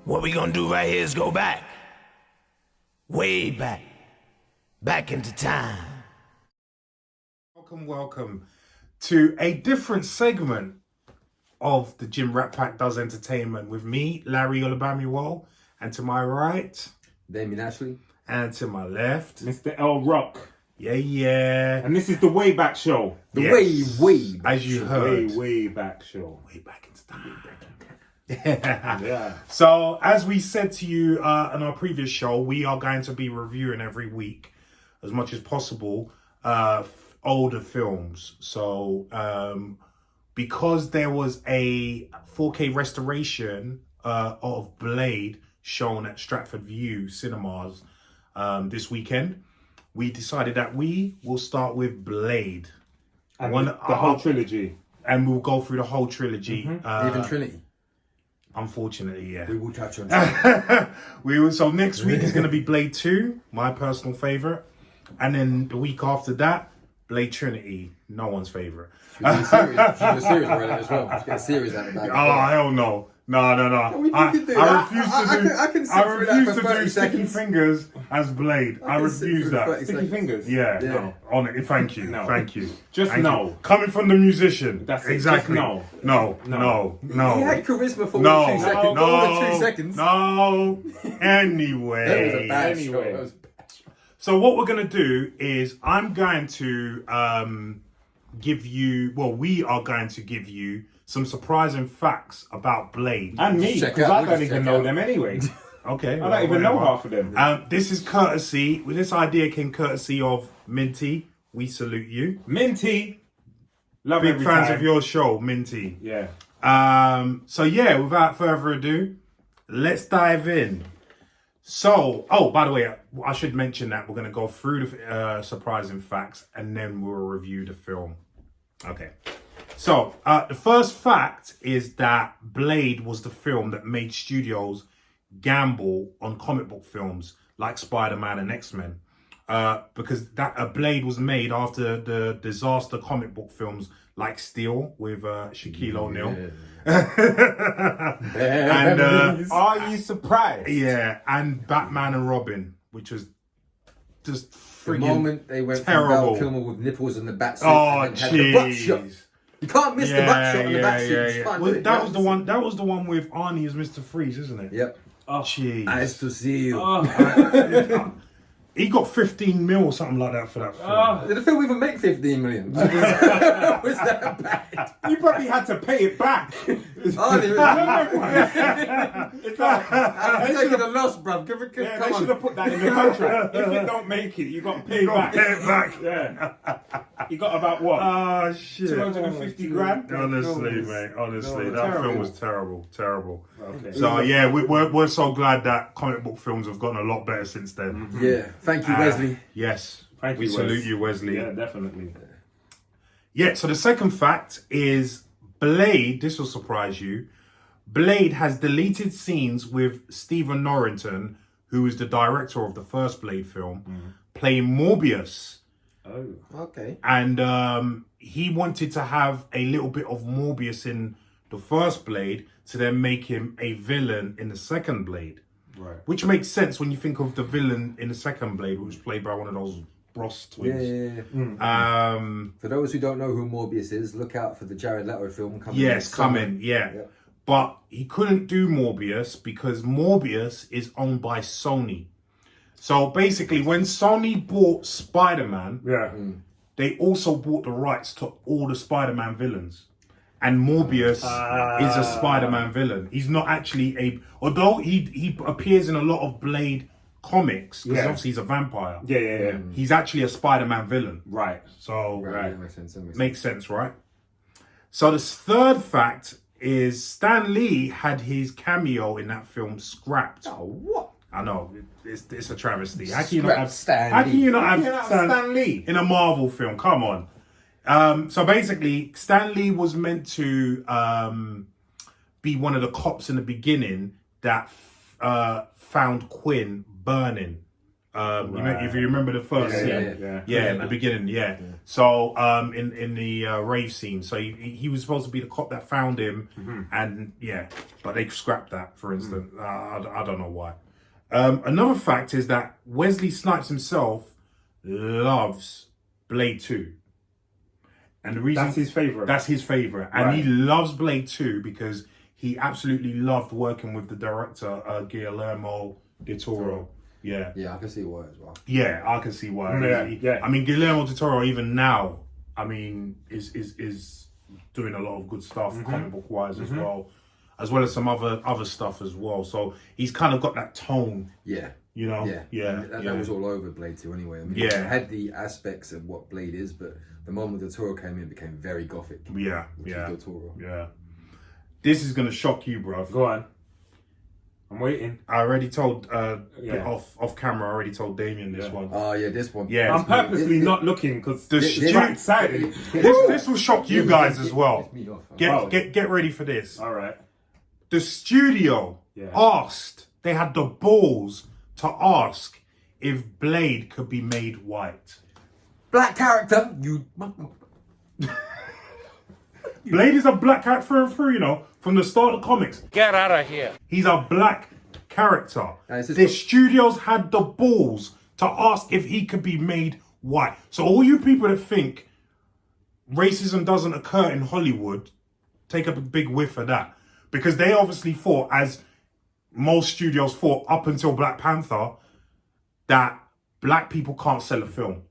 What we gonna do right here is go back. Way back. Back into time. Welcome to a different segment of the GRP Does Entertainment with me, Larry Olabamiwal, and to my right, Damien Ashley, and to my left, Mr. L Rock. Yeah. And this is the Way Back Show. the Yes. way As you heard. Way Back Show. Way back into time. Yeah. So, as we said to you in our previous show, we are going to be reviewing every week, as much as possible, older films. So, because there was a 4K restoration of Blade shown at Stratford View Cinemas this weekend, we decided that we will start with Blade. And the whole trilogy. And we'll go through the whole trilogy. even Trinity. Unfortunately, yeah. We will touch on Trinity. So next week is going to be Blade 2, my personal favourite. And then the week after that, Blade Trinity, no one's favourite. Should we do a series? Should we do a series around it as well? Let's get a series out of that. Oh, hell no. No. We can do I that. refuse I can sit through that for 30 do Sticky seconds. Fingers as Blade. I can sit refuse through that. 30 Sticky seconds. fingers. Yeah, Yeah. no. On it. Thank you. No. Thank you. Just Thank no. you. Coming from the musician. That's it. Exactly. Just No. He had charisma for No. all the 2 seconds. No. All the 2 seconds. No. That was a Anyway. bad Anyway. show. That was a bad show. So what we're going to do is I'm going to give you, we are going to give you some surprising facts about Blade. And me, Check because out, I we don't just even check know out. them anyway. Okay. I don't even know half of them. This is courtesy, this idea came courtesy of Minty. We salute you. Minty. Love Big every fans time. of your show, Minty. Yeah. So yeah, without further ado, let's dive in. So, by the way, I should mention that we're going to go through the surprising facts and then we'll review the film. Okay. So, the first fact is that Blade was the film that made studios gamble on comic book films like Spider-Man and X-Men. Because Blade was made after the disaster comic book films like Steel with Shaquille O'Neal. And Are you surprised? yeah, and Batman and Robin, which was just The friggin' moment they went terrible. from Val Kilmer with nipples in the bat suit Oh, and then had the butt shot. jeez. You can't miss the butt shot on the bat suit. You just can't Well, do it. that was the one. That was the one with Arnie as Mr. Freeze, isn't it? Yep. Oh, Jeez. Nice to see you. He got 15 mil or something like that for that film. Did the film even make 15 million? Was that bad? you probably had to pay it back. I'm taking a loss, bruv. Yeah, Come they should on. have put that in the contract. If it don't make it, you got to pay You got back. to pay it back. Yeah. You got about what? Oh shit! 250 grand? Honestly, mate. Honestly, that terrible. film was terrible. Okay. So yeah, we're so glad that comic book films have gotten a lot better since then. Yeah. Thank you, Wesley. Yes. Thank we you, salute Wes. you, Wesley. Yeah, definitely. Yeah, so the second fact is Blade, this will surprise you, Blade has deleted scenes with Stephen Norrington, who is the director of the first Blade film, playing Morbius. Oh. Okay. And he wanted to have a little bit of Morbius in the first Blade to then make him a villain in the second Blade. Right. Which makes sense when you think of the villain in the second Blade, which was played by one of those Ross twins. Yeah. For those who don't know who Morbius is, look out for the Jared Leto film coming. Yes, next summer. coming, yeah. Yep. But he couldn't do Morbius because Morbius is owned by Sony. So basically, when Sony bought Spider-Man, Yeah. they also bought the rights to all the Spider-Man villains. And Morbius is a Spider-Man villain. He's not actually although he appears in a lot of Blade comics, because Yeah. obviously he's a vampire. Yeah. He's actually a Spider-Man villain. Right. So Right. Yeah, makes sense. That makes sense. makes sense, right? So the third fact is Stan Lee had his cameo in that film scrapped. Oh, what? I know, it's a travesty. How can you not have Stan How can Lee? you not have Yeah, Stan, Stan Lee. in a Marvel film? Come on. So basically, Stan Lee was meant to be one of the cops in the beginning that found Quinn burning If you remember the first scene, at the beginning, So in the rave scene, so he was supposed to be the cop that found him, and but they scrapped that, for instance. I don't know why. Another fact is that Wesley Snipes himself loves Blade 2. And the reason that's his favourite. That's his favourite. And he loves Blade 2 because he absolutely loved working with the director, Guillermo del Toro. Yeah, I can see why as well. Yeah, I can see why. Yeah. I mean, Guillermo del Toro, even now, I mean, is doing a lot of good stuff, comic book wise as well as some other stuff as well. So he's kind of got that tone. Yeah. You know? That was all over Blade 2 anyway. I mean, it had the aspects of what Blade is, but the moment Del Toro came in, it became very gothic. Yeah. Del Toro. Yeah. This is going to shock you, bro. Go on. I'm waiting. I already told, off camera, I already told Damien this one. Oh, yeah, this one. Yeah. I'm purposely not looking because I'm excited. This will shock you guys as well. Me off, Get ready for this. All right. The studio asked, they had the balls to ask if Blade could be made white. Black character, you... Blade is a black character through and through, you know, from the start of the comics. Get out of here. He's a black character. It's just The studios had the balls to ask if he could be made white. So all you people that think racism doesn't occur in Hollywood, take up a big whiff of that. Because they obviously thought, as most studios thought up until Black Panther, that black people can't sell a film.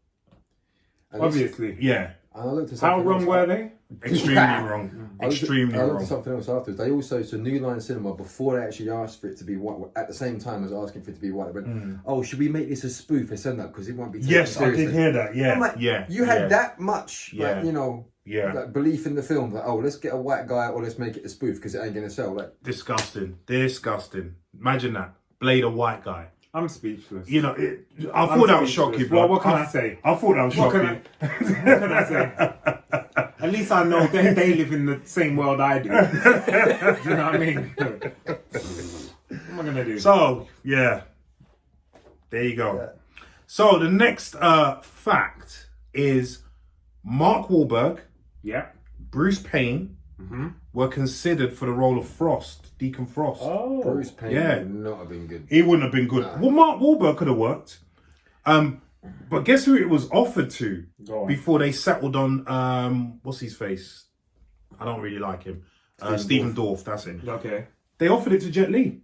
Obviously. Yeah. And I looked at How something wrong else. were they? Extremely wrong. Extremely I looked wrong. at something else afterwards. They also, so New Line Cinema, before they actually asked for it to be white, at the same time as asking for it to be white, they went, oh, should we make this a spoof? They said that because it won't be taken Yes, I seriously. did hear that. Yeah. I'm like, you had that much, like, you know, like belief in the film, like, oh, let's get a white guy or let's make it a spoof because it ain't going to sell. Like, Disgusting. Imagine that. Blade a white guy. I'm speechless. You know, I thought that would shock you, bro. Well, what can I say? I thought that would shock you. What can I say? At least I know they live in the same world I do. Do you know what I mean? What am I going to do? So, yeah. There you go. So, the next fact is Mark Wahlberg, Bruce Payne were considered for the role of Frost, Deacon Frost. Oh. Bruce Payne would not have been good. He wouldn't have been good. Well, Mark Wahlberg could have worked. But guess who it was offered to before they settled on, what's his face? I don't really like him. Stephen Dorff, that's it. Okay. They offered it to Jet Li.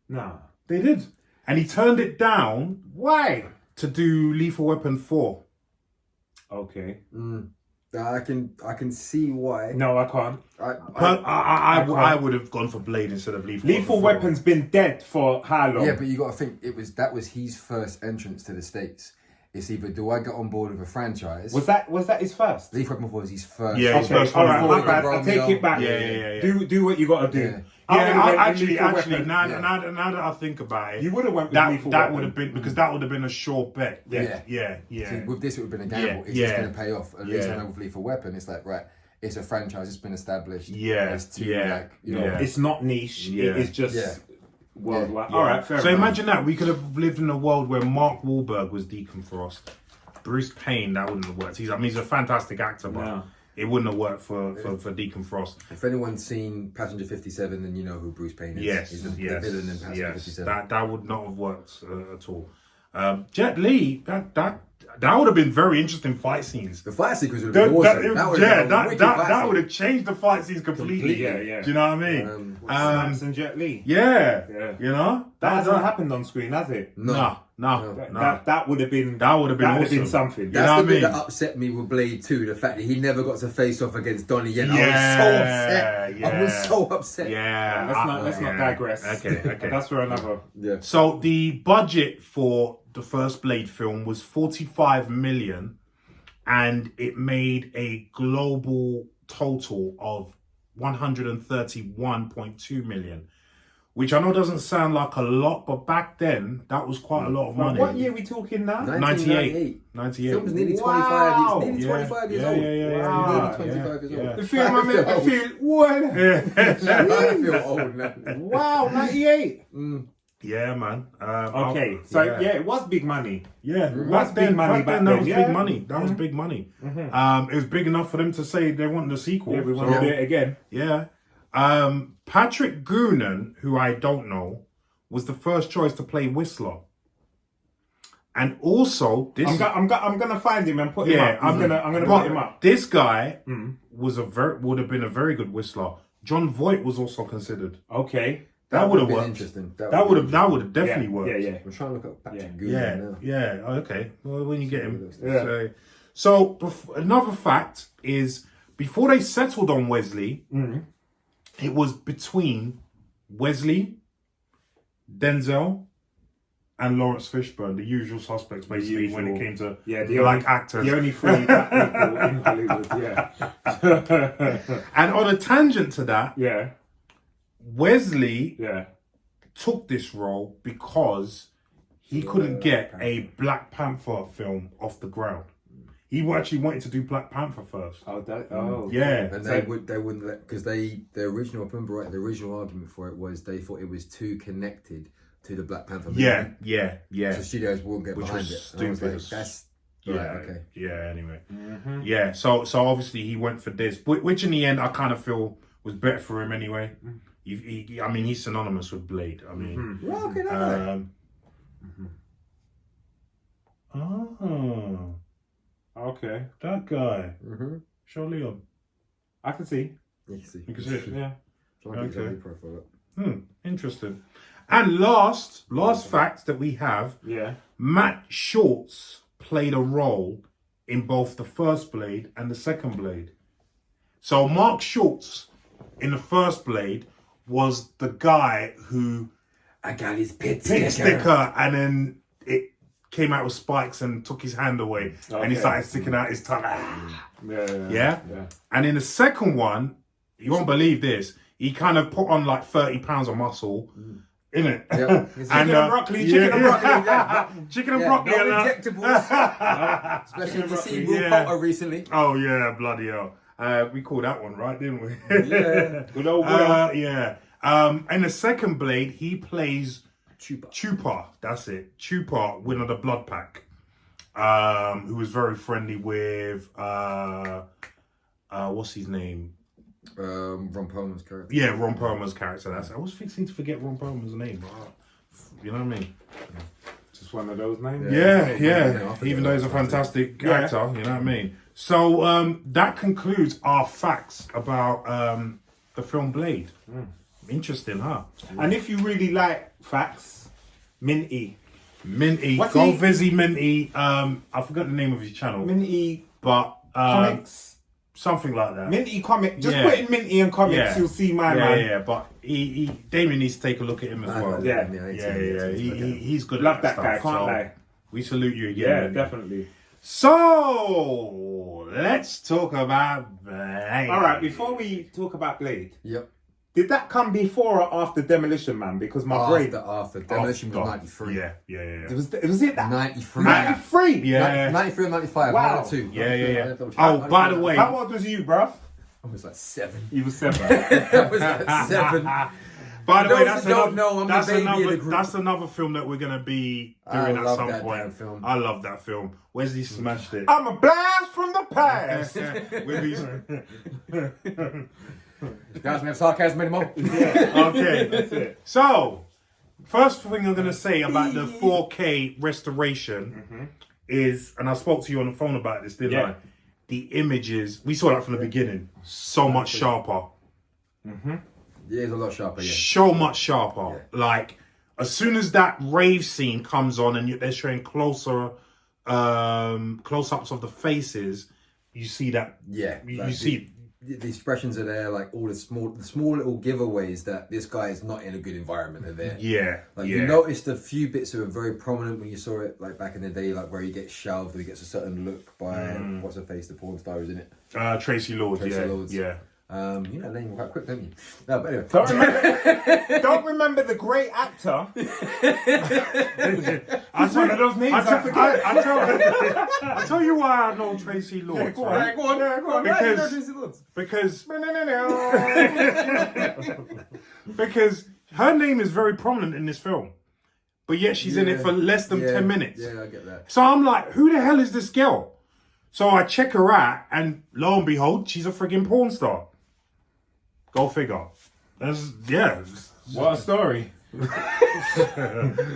Nah. They did. And he turned it down. Why? To do Lethal Weapon 4. Okay. I can see why. No, I can't. I would have gone for Blade instead of Lethal Weapon 4. Lethal Weapon's been dead for how long? Yeah, but you got to think that was his first entrance to the States. It's either do I get on board with a franchise? Was that his first? Lethal Weapon 4 was his first. Yeah, his first all one. right, my bad. I take it back. Yeah. Do what you got to do. Actually, now that I think about it, You would have went with that Lethal that Weapon. would have been because that would have been a sure bet. Yeah. See, with this, it would have been a gamble. It's just going to pay off. At least I know with Lethal Weapon, it's like, right, it's a franchise. It's been established. It's like, you know, It's not niche. It is just worldwide. All right, fair So enough. imagine that we could have lived in a world where Mark Wahlberg was Deacon Frost, Bruce Payne. That wouldn't have worked. He's a fantastic actor, but it wouldn't have worked for Deacon Frost. If anyone's seen Passenger 57, then you know who Bruce Payne is. Yes, He's the villain in Passenger 57. That would not have worked at all. Jet Li, that would have been very interesting fight scenes. The fight sequence would have been awesome. That would have changed the fight scenes completely. Yeah. Do you know what I mean? Snipes and Jet Li. Yeah. You know? That hasn't happened on screen, has it? No. That would have been. That would have been awesome. Something. That's the bit that upset me with Blade 2. The fact that he never got to face off against Donnie Yen. I was so upset. Yeah. Let's not digress. Okay. That's for another. Yeah. So the budget for the first Blade film was 45 million, and it made a global total of 131.2 million. Which I know doesn't sound like a lot, but back then, that was quite a lot of money. What year are we talking now? 98. 98. Film's nearly 25. Wow. He's nearly 25 years old. Yeah. Nearly 25 years old. The film, what? I feel old now. Wow, 98. Yeah, man. Okay, so yeah, it was big money. Yeah, That's big money back that then, was yeah. big money. That was big money. It was big enough for them to say they wanted a sequel. Yeah, we want to do it again. Yeah. Patrick Goonan, who I don't know, was the first choice to play Whistler. And also, this I'm gonna find him and put him up. I'm gonna put him up. This guy would have been a very good Whistler. John Voight was also considered. Okay. That would have been worked. interesting. That would have definitely worked. Yeah, yeah. I'm trying to look up Patrick Goonan Yeah, now. yeah. Okay. Well, when you get him. Yeah. So another fact is, before they settled on Wesley, it was between Wesley, Denzel, and Lawrence Fishburne, the usual suspects, basically, when it came to black actors. The only three black people in Hollywood, yeah. And on a tangent to that, Yeah. Wesley Yeah. took this role because he couldn't get a Black Panther film off the ground. He actually wanted to do Black Panther first. Yeah. And they wouldn't let, because the original, if I remember right, the original argument for it was they thought it was too connected to the Black Panther movie. Yeah. So studios wouldn't get Which behind was it. And I was stupid. like, that's Yeah, right, okay. yeah, anyway. Yeah, so obviously he went for this, which in the end I kind of feel was better for him anyway. I mean, he's synonymous with Blade. I mean, Well, okay, no. Oh, Okay. that guy. Show Leon. I can see. You can see. You can see it. Yeah. Trying to get his Okay. own profile up. Interesting. And last fact that we have, Yeah. Matt Schultz played a role in both the first Blade and the second Blade. So Mark Schultz in the first Blade was the guy who I got his pit sticker and then it came out with spikes and took his hand away and he started sticking out his tongue. Yeah? And in the second one, you won't believe this, he kind of put on like 30 pounds of muscle. Innit? Yeah. And broccoli, chicken and broccoli. Yeah. Chicken and broccoli. No and, injectables. Especially if you see Will Potter recently. Oh yeah, bloody hell. We called that one right, didn't we? Yeah. Good old Will. Yeah. In the second Blade, he plays Chupa. That's it. Chupa, winner of the Blood Pack. Who was very friendly with what's his name? Ron Perlman's character. Yeah, Ron Perlman's character. I always seem to forget Ron Perlman's name. You know what I mean? Just one of those names. Yeah. Even though he's a fantastic actor, you know what I mean? So that concludes our facts about the film Blade. Interesting, huh? And if you really like facts, Minty. What's Go he- Vizzy Minty. I forgot the name of his channel. Minty But Comics. something like that. Minty Comic. Just Yeah. put in Minty and Comics, Yeah. you'll see my man. Yeah. But Damien needs to take a look at him as well. Yeah. He's good. Love at that guy, stuff, can't so lie. We salute you again. Yeah, Minty. definitely. So let's talk about Blade. All right, before we talk about Blade, Yep. did that come before or after Demolition Man? Because my brain. After. Demolition was 93. Yeah. Was it that? 93. 93? Yeah. 93 and 95. Wow. One or two. Yeah. Oh, by the way, How old was you, bruv? I was like 7. You was 7. I was like 7. by the way, Those who don't know, I'm the baby of the group. that's another film that we're gonna be I doing at love some that point. damn film. I love that film. Wesley smashed it. I'm a blast from the past. With his- Guys, we have sarcasm anymore. Okay. That's it. So, first thing I'm going to say about the 4K restoration is, and I spoke to you on the phone about this, didn't I? The images, we saw that from the beginning, so much sharper. Yeah, it's a lot sharper, yeah. So much sharper. Like, as soon as that rave scene comes on and they're showing closer close-ups of the faces, you see that. Yeah. You see. The expressions are there, like all the small little giveaways that this guy is not in a good environment are there. Yeah. Like you noticed a few bits that were very prominent when you saw it, like back in the day, like where he gets shoved or he gets a certain look by what's her face, the porn star, isn't it? Tracy Lords. Lords. Yeah. You know, name quite quick, don't you? No, but anyway. Don't remember the great actor. I'll one of those names I forget. I'll tell you why I know Tracy Lords. Go on. Because her name is very prominent in this film. but yet she's in it for less than 10 minutes. Yeah, I get that. So I'm like, who the hell is this girl? So I check her out, and lo and behold, she's a friggin' porn star. Go figure. What a story.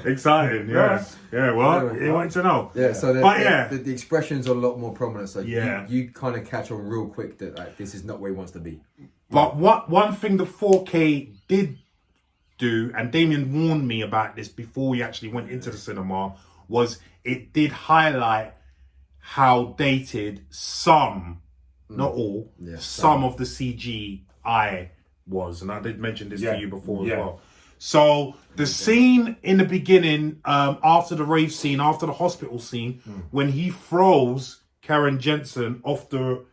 Exciting, yeah. Yeah, well, you want to know. Yeah, so the expressions are a lot more prominent. So you kind of catch on real quick that like this is not where he wants to be. But one thing the 4K did do, and Damien warned me about this before we actually went into the cinema, was it did highlight how dated some, not all, some of the CGI was. And I did mention this to you before as well. So the scene in the beginning, after the rave scene, after the hospital scene, when he throws Karen Jensen out the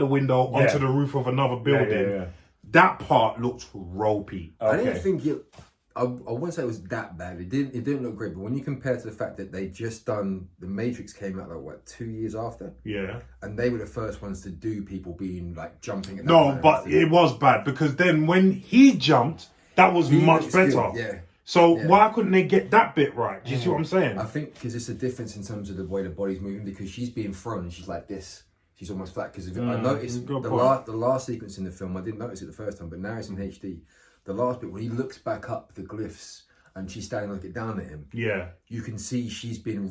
window onto the roof of another building, that part looked ropey. I didn't think it. I wouldn't say it was that bad. It didn't look great. But when you compare to the fact that they just done The Matrix came out like what 2 years after, and they were the first ones to do people being like jumping. At no, but it was bad because then when he jumped, that was much better. Yeah. So why couldn't they get that bit right? Do you see what I'm saying? I think because it's a difference in terms of the way the body's moving. Because she's being thrown and she's like this. She's almost flat. Because I noticed the last sequence in the film, I didn't notice it the first time, but now it's in HD. The last bit when he looks back up the glyphs and she's standing looking down at him. Yeah. You can see she's been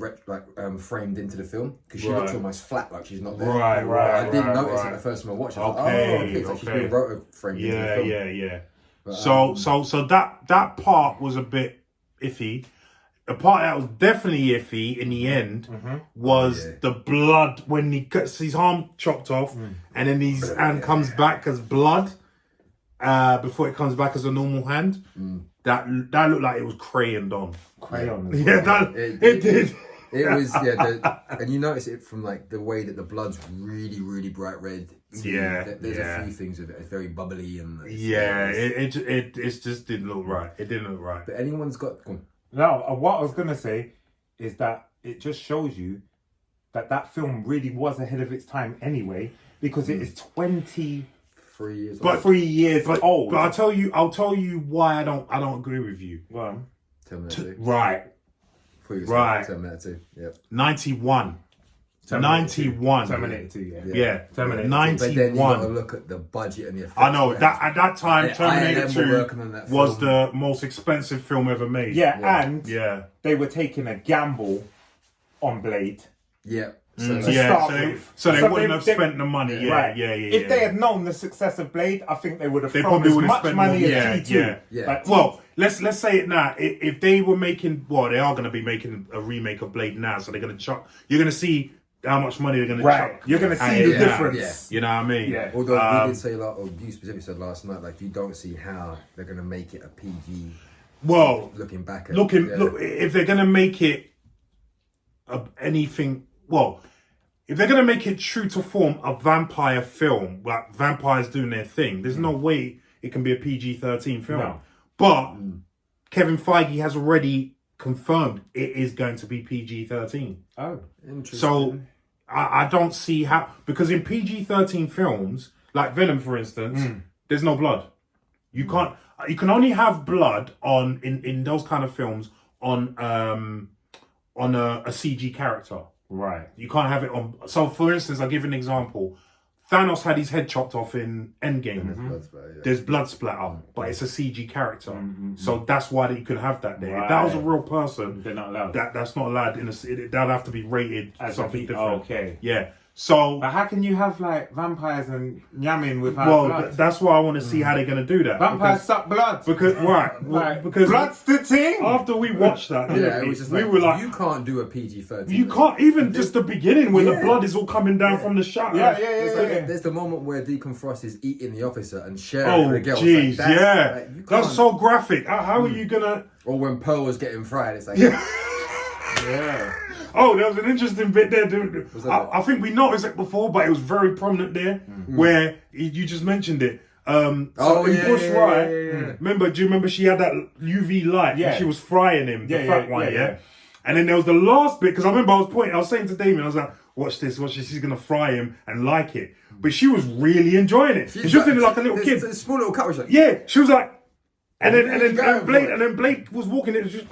framed into the film because she looks almost flat, like she's not there. I didn't notice it the first time I watched it. I was like, so she's been rotor framed into the film. Yeah. But, so that part was a bit iffy. The part that was definitely iffy in the end was the blood when he gets his arm chopped off and then his hand comes back as blood before it comes back as a normal hand. That looked like it was crayoned on. It did. It was and you notice it from like the way that the blood's really, really bright red. There's a few things of it. It's very bubbly and it just didn't look right. It didn't look right. But anyone's got. No, what I was gonna say is that it just shows you that film really was ahead of its time anyway, because it is 23 years old. But I'll tell you why I don't agree with you. Well, Terminator 2. Right. Terminator 2. Yep. 91. Terminator 2, yeah. Terminator 91. But then you got to look at the budget and the effects. I know that at that time, Terminator 2 was the most expensive film ever made. And they were taking a gamble on Blade. So they wouldn't have spent the money. If they had known the success of Blade, I think they would have thrown as much money at T2. Well, let's say it now. If they were making, they are going to be making a remake of Blade now, so they're going to chuck. You're going to see how much money they're going to chuck. You're going to see the difference. You know what I mean? Although we did say, or you specifically said last night, like you don't see how they're going to make it a PG. Well, looking back at look, if they're going to make it anything. Well, if they're going to make it true to form a vampire film, like vampires doing their thing, there's no way it can be a PG-13 film. No. But Kevin Feige has already confirmed it is going to be PG-13. Oh, interesting. So I don't see how... Because in PG-13 films, like Venom, for instance, there's no blood. You can't... You can only have blood in those kind of films on a CG character. Right. You can't have it on... So, for instance, I'll give you an example. Thanos had his head chopped off in Endgame. There's blood splatter, but it's a CG character. So that's why you could have that there. If that was a real person... They're not allowed. That's not allowed. That'd have to be rated as something different. Okay. Yeah. So... But how can you have, like, vampires and yamming without blood? That's why I want to see how they're going to do that. Vampires suck blood. Because because blood's the thing. After we watched that, it was just we were like, you can't do a PG-13. You can't, even just the beginning when the blood is all coming down from the shot. There's the moment where Deacon Frost is eating the officer and sharing with the girl. Jeez, that's so graphic. How are you going to... Or when Pearl was getting fried, it's like... Oh, there was an interesting bit there. I think we noticed it before, but it was very prominent there, where you just mentioned it. Bush Rye, remember? Do you remember she had that UV light? Yeah. She was frying him, the fat one, And then there was the last bit, because I remember I was saying to Damien, I was like, watch this, she's going to fry him and like it. But she was really enjoying it. She was doing it like a little kid. A small little cut was like... Yeah, she was like... And then Blake was walking, it was just...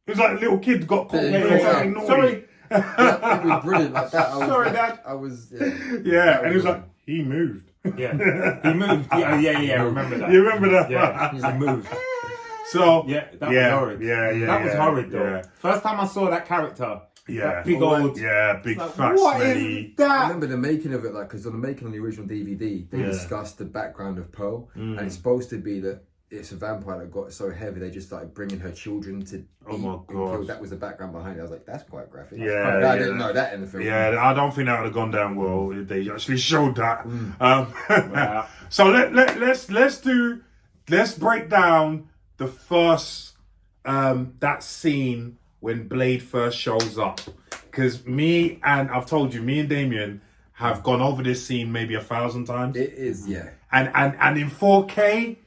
It was like a little kid got caught Yeah, doing yeah. something naughty. Sorry. That was brilliant. Like that. Sorry, Dad. I was. Yeah, and he was like, he moved. Yeah. He moved. Yeah. Remember that. You remember that? Yeah. He moved. So Yeah, that was horrid. That was horrid though. Yeah. First time I saw that character. Yeah. That big old. Big Like, fat what smelly. is that? I remember the making of it, like, because on the making on the original DVD, they discussed the background of Pearl, and it's supposed to be that it's a vampire that got so heavy they just started bringing her children to eat my and kill. God. That was the background behind it. I was like, that's quite graphic. Yeah, I didn't know that in the film. Yeah, I don't think that would have gone down well if they actually showed that. Wow. So let's break down the first that scene when Blade first shows up, because me and Damien have gone over this scene maybe 1,000 times. It is, yeah. And in 4K,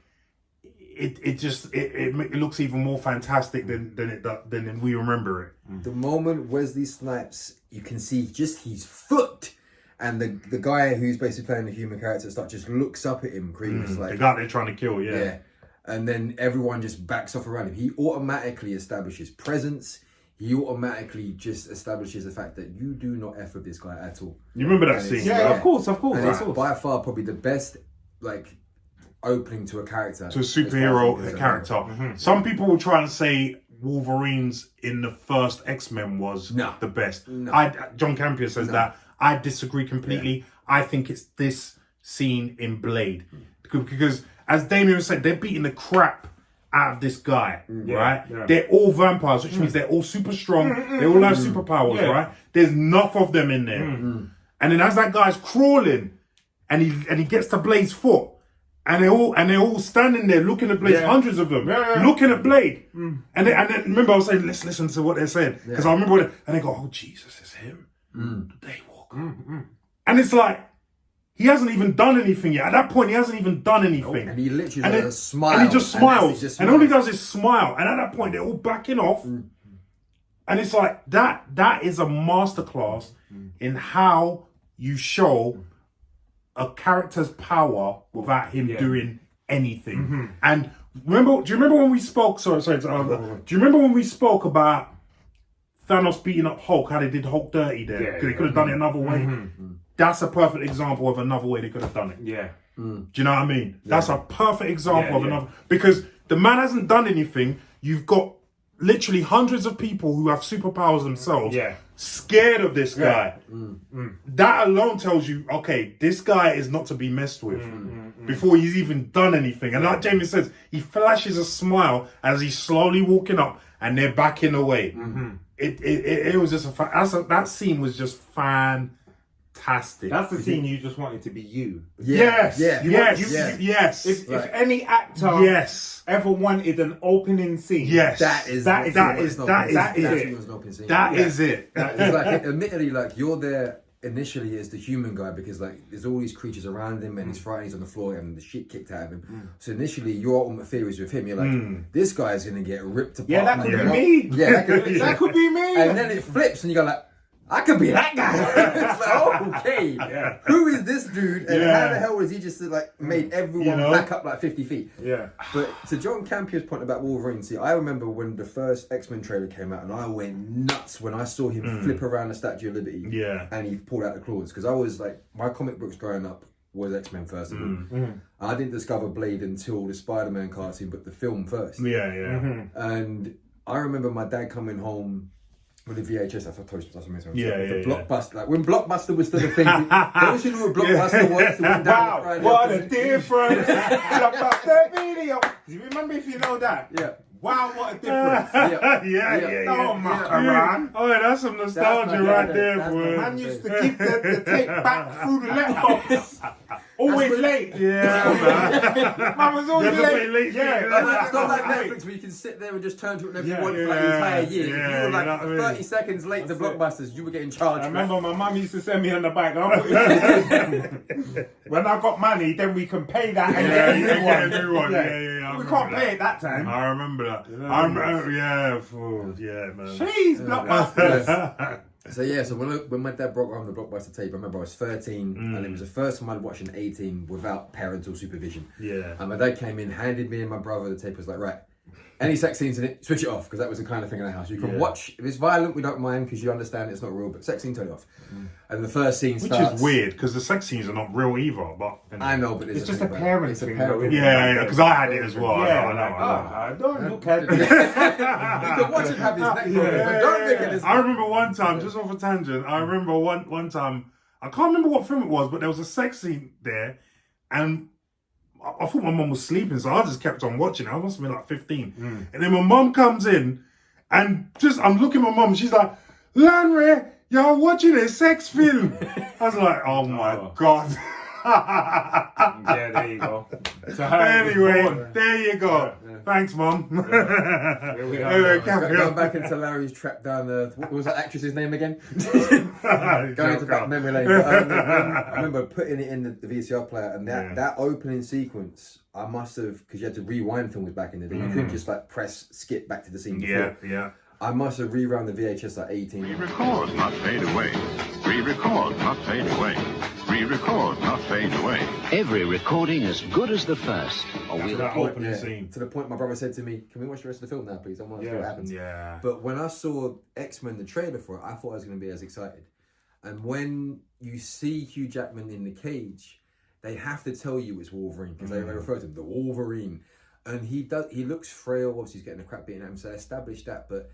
it looks even more fantastic than we remember it. The moment Wesley Snipes, you can see just his foot, and the guy who's basically playing the human character just looks up at him, Creed. The guy they're trying to kill, Yeah. And then everyone just backs off around him. He automatically establishes presence. He automatically just establishes the fact that you do not F with this guy at all. You remember that And scene? it's- Yeah, of course. And it's by far probably the best, like, opening to a character. To a as far as superhero I'm concerned. character. Some people will try and say Wolverine's in the first X-Men was No. the best. No. John Campion says that. I disagree completely. I think it's this scene in Blade. Because as Damien said, they're beating the crap out of this guy, right? Yeah. They're all vampires, which means they're all super strong. They all have superpowers, right? There's enough of them in there. And then as that guy's crawling, and he gets to Blade's foot, and they're all standing there looking at Blade, hundreds of them, looking at Blade. And then remember I was saying, let's listen to what they said, because I remember and they go, oh Jesus, it's him, the Daywalker. And it's like, he hasn't even done anything yet. At that point, he hasn't even done anything. And he literally does a smile. And he just smiles. Just and all he does is smile. And at that point, they're all backing off. And it's like, that is a masterclass in how you show a character's power without him doing anything. And do you remember when we spoke, do you remember when we spoke about Thanos beating up Hulk, how they did Hulk dirty there? Because they could have done it another way. That's a perfect example of another way they could have done it. Yeah. Do you know what I mean? That's a perfect example of another, because the man hasn't done anything. You've got literally hundreds of people who have superpowers themselves scared of this guy. That alone tells you, okay, this guy is not to be messed with before he's even done anything. And like Jamie says, he flashes a smile as he's slowly walking up and they're backing away. It was just that scene was just fantastic. That's the scene you just wanted to be you. Yes. If any actor ever wanted an opening scene, That is it. It's like, admittedly, like, you're there initially as the human guy because, like, there's all these creatures around him and he's frightened, he's on the floor and the shit kicked out of him. So initially, your ultimate fear is with him. You're like, this guy is gonna get ripped apart. Yeah, that could be me. Yeah, that could be me. And then it flips and you go like, I could be that guy. It's like, oh, okay. Who is this dude? And how the hell was he just like made everyone back up like 50 feet? Yeah. But to John Campion's point about Wolverine, see, I remember when the first X-Men trailer came out and I went nuts when I saw him flip around the Statue of Liberty. Yeah. And he pulled out the claws. Because I was like, my comic books growing up was X-Men first of all. I didn't discover Blade until the Spider-Man cartoon, but the film first. And I remember my dad coming home with the VHS, that's Blockbuster. Like when Blockbuster was still a thing. Don't you know what Blockbuster was? Wow, what a difference! Blockbuster video. Do you remember if you know that? Yeah. Wow, what a difference! Oh my God. Oh, that's some nostalgia right there, boy. Man used to give the tape back through the letterbox. Always late. Yeah, man. Man was always late. It's not like Netflix where you can sit there and just turn to it whenever you want for like the entire year. If you were like 30 seconds late to Blockbusters, you were getting charged. I remember my mum used to send me on the bike. When I got money, then we can pay that and get a new one. We can't pay it that time. I remember that. I remember, man. Jeez, Blockbusters. So when my dad brought home the Blockbuster tape, I remember I was 13 and it was the first time I'd watched an 18 without parental supervision. Yeah. And my dad came in, handed me and my brother the tape, was like, right, Any sex scenes in it, switch it off, because that was the kind of thing in the house. You can watch, if it's violent, we don't mind, because you understand it's not real, but sex scene, turn it off. And the first scene starts... Which is weird, because the sex scenes are not real either, but... I know, but it's just a parent thing. Yeah, because I had it as well. Yeah, I know. Don't look at it. You can watch him have his neck broken, but don't look at his... I remember one time, just off a tangent, I remember one time, I can't remember what film it was, but there was a sex scene there, and... I thought my mum was sleeping, so I just kept on watching. I must have been like 15. And then my mum comes in, and I'm looking at my mum, she's like, Lanre, you're watching a sex film. I was like, oh my God. Yeah, there you go. So anyway, there you go. Thanks, Mum. Going back into Larry's trap down the... What was that actress's name again? Going into back memory lane. I remember putting it in the VCR player, and that opening sequence, I must have... Because you had to rewind films back in the day. You couldn't just like skip back to the scene before. Yeah. I must have rewound the VHS like 18. Re-record, not fade away. Re-record, not fade away. Re-record, not fade away. Every recording as good as the first. That opening scene. To the point my brother said to me, can we watch the rest of the film now, please? I want to see what happens. Yeah. But when I saw X-Men, the trailer for it, I thought I was going to be as excited. And when you see Hugh Jackman in the cage, they have to tell you it's Wolverine, because they refer to him, the Wolverine. And he looks frail, obviously he's getting a crap beaten at him, so they established that, but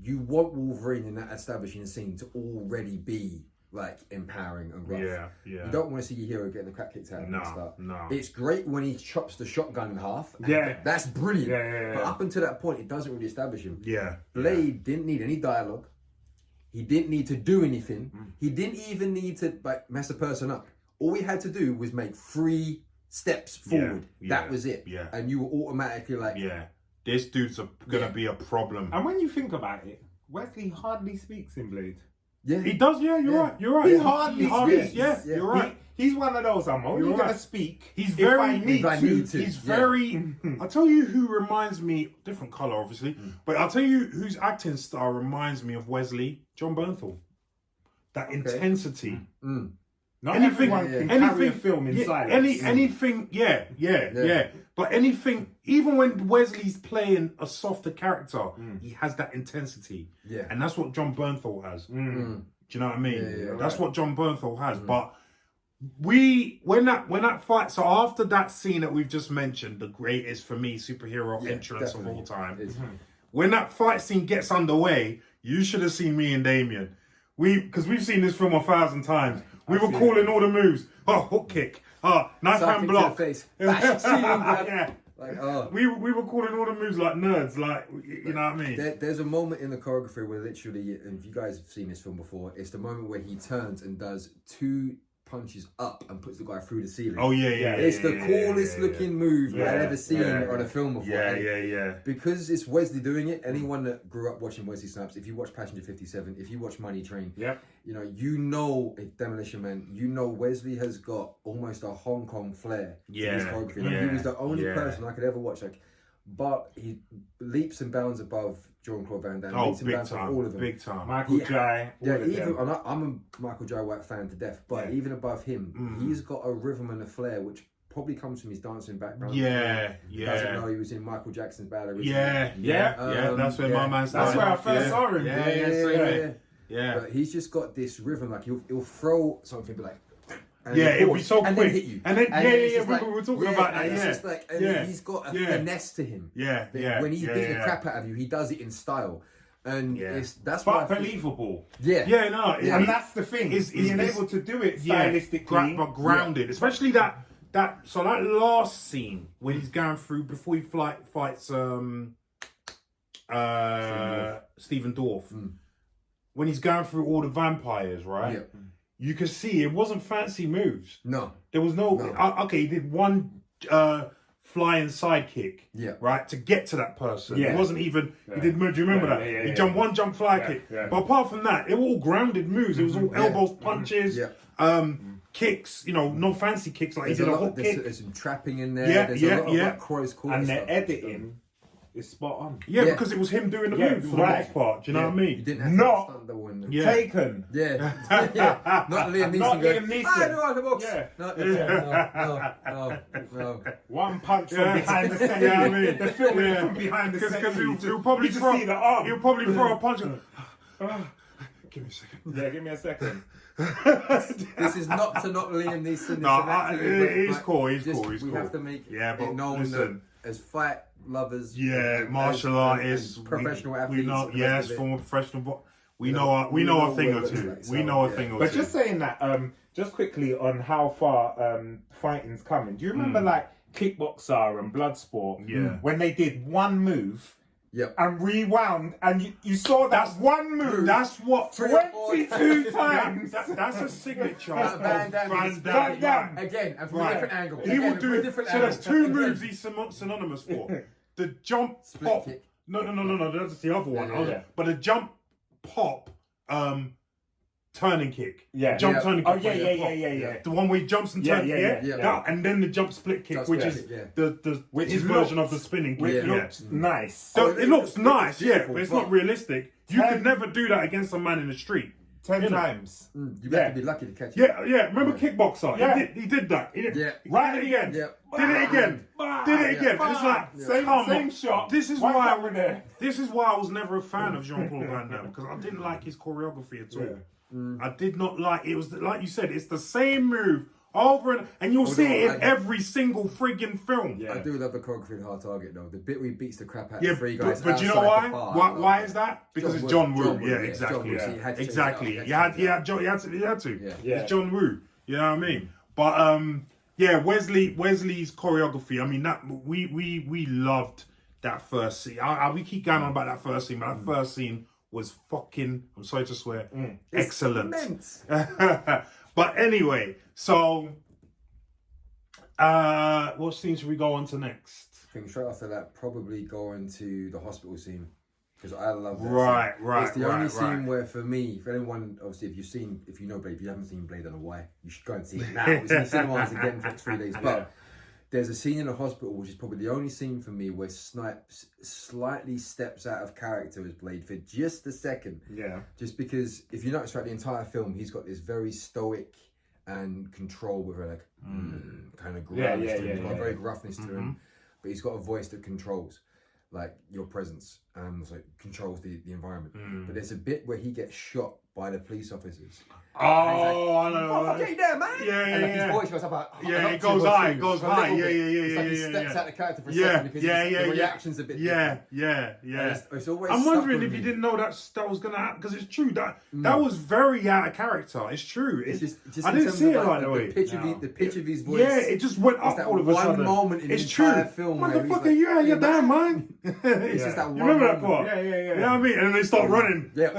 you want Wolverine in that establishing scene to already be like empowering and rough. Yeah. You don't want to see your hero getting the crap kicked out of him at the start. No. It's great when he chops the shotgun in half. That's brilliant. Yeah. But up until that point, it doesn't really establish him. Yeah. Blade didn't need any dialogue. He didn't need to do anything. He didn't even need to like mess a person up. All he had to do was make 3 steps forward. That was it. Yeah. And you were automatically like... Yeah. This dude's gonna be a problem. And when you think about it, Wesley hardly speaks in Blade. Yeah. He does, you're right. He hardly speaks. You're right. He's one of those, I'm only going to speak He's if I need to. He's very... I'll tell you who reminds me... Different colour, obviously. But I'll tell you whose acting style reminds me of Wesley. John Bernthal. That intensity. Not everyone can carry a film in silence. Anything, But anything, even when Wesley's playing a softer character, he has that intensity. Yeah. And that's what John Bernthal has. Do you know what I mean? That's what John Bernthal has. But when that fight, so after that scene that we've just mentioned, the greatest for me superhero entrance of all time, when that fight scene gets underway, you should have seen me and Damien. Because we've seen this film 1,000 times. We were calling all the moves. Oh, hook kick. Oh, knife hand block. Face. Bash, We were calling all the moves like nerds, like, you know what I mean? There's a moment in the choreography where literally, and if you guys have seen this film before, it's the moment where he turns and does 2 punches up and puts the guy through the ceiling. Oh, yeah. It's the coolest looking move I've ever seen on a film before. Yeah. Because it's Wesley doing it, anyone that grew up watching Wesley Snipes, if you watch Passenger 57, if you watch Money Train, you know Demolition Man, you know Wesley has got almost a Hong Kong flair to his choreography. He was the only person I could ever watch, but he leaps and bounds above Jean-Claude Van Damme. Oh, big time. All of them. Big time. Michael Jai. I'm a Michael Jai White fan to death, but even above him, he's got a rhythm and a flair which probably comes from his dancing background. He doesn't know he was in Michael Jackson's Bad originally. That's where my man started. That's where I first saw him. Yeah. But he's just got this rhythm, like he'll throw something, be like, and it'll be so quick. And then hit you. And then, we were talking about that. It's just like, and he's got a finesse to him. When he's beating the crap out of you, he does it in style. And that's but believable. And that's the thing. Is being able to do it stylistically. But grounded. Especially that last scene when he's going through, before he fights Stephen Dorff. When he's going through all the vampires, right? You could see it wasn't fancy moves. No. There was no. Okay, he did one flying sidekick, right, to get to that person. It wasn't even. He did. Do you remember that? He jumped one jump fly kick. But apart from that, they were all grounded moves. It was all elbows, punches, kicks. No fancy kicks like he did a hook kick. There's some trapping in there. There's a lot of close calls. And the editing is spot on. Yeah, because it was him doing the move for the most part. Do you know what I mean? You didn't have Not to stunt double in Yeah. Taken. Yeah. yeah. Not Liam Neeson. Not going, Liam Neeson. "Ah, no, the box." Yeah. No. One punch from behind the set. Yeah, I mean, the film from behind the set. Because he'll You probably just throw, see the arm. he'll probably throw a punch. And, give me a second. Yeah, give me a second. This is not Liam Neeson. He's cool. He's cool. We have to make but it known listen, that as fight lovers, martial artists, professional athletes. We know, yes, former professional. We know a thing or two. We know a thing or two. But just saying that, just quickly on how far fighting's coming. Do you remember like Kickboxer and Bloodsport? Yeah. When they did one move. Yep. And rewound, and you saw that one move. That's what 22 times. That's a signature. Van Damme. Again, and from a different angle. He will do. Different So there's angle. two moves he's synonymous for: the jump Split pop. kick. No. That's the other one. Yeah. But the jump pop, turning kick. Yeah. Jump Yeah. turning Oh kick. yeah. The one where he jumps and Yeah, turns. yeah. That, and then the jump split kick, Jump which split is kick, the his is version looks- of the spinning Which kick. looks nice. So it looks nice, beautiful, but it's but- not realistic. You could never do that against a man in the street. 10 you know. times. You have to be lucky to catch it. Yeah. Remember Kickboxer? Yeah. He did that. He did. Yeah. Right again. Yeah. Did it again. Did it again. It's like Same come on. shot. This is One why. camera there. This is why I was never a fan of Jean-Claude Van Damme, because I didn't like his choreography at all. I did not like it. Was like you said, it's the same move over and you'll see it in every single friggin' film. I do love the choreography in Hard Target though. The bit where he beats the crap out Yeah, of three guys. but you know outside why? the bar. Why is that? Because it's John Woo. Yeah, Yeah, exactly. John Woo, so you had to Exactly. change it You up. had to. Yeah. It's John Woo. You know what I mean? But Wesley's choreography. I mean that we loved that first scene. We keep going on about that first scene, but that first scene was fucking. I'm sorry to swear. Excellent. Immense. But anyway, so what scene should we go on to next? I think straight after that, probably going to the hospital scene. Because I love that Right. It's the only scene where, for me, for anyone, obviously, if you know Blade, if you haven't seen Blade, I don't know why, you should go and see it now. It's in the cinemas again for 3 days. But there's a scene in the hospital, which is probably the only scene for me where Snipes slightly steps out of character as Blade for just a second. Yeah. Just because, if you notice throughout the entire film, he's got this very stoic and control with a kind of gruffness to him. He's got a very gruffness to him, but he's got a voice that controls, like your presence, and so it controls the environment. But there's a bit where he gets shot by the police officers. Oh, I know. Oh, fuck there, man! Yeah. His voice goes up like, It goes high. It goes high. Yeah. It's like he steps out the character for a second because the reaction's a bit different. Yeah. It's always I'm stuck wondering with if me. you didn't know that was gonna happen, because it's true that was very out of character. It's true. It's just I in didn't terms see it of, like the that way. the pitch of his voice. Yeah, it just went up that all of a one sudden. moment in it's the true. entire film where he's Motherfucker, like, you out your "Hey, damn man." mind. It's just that one You remember that moment. part? Yeah. You know what I mean? And then they start running. Yeah.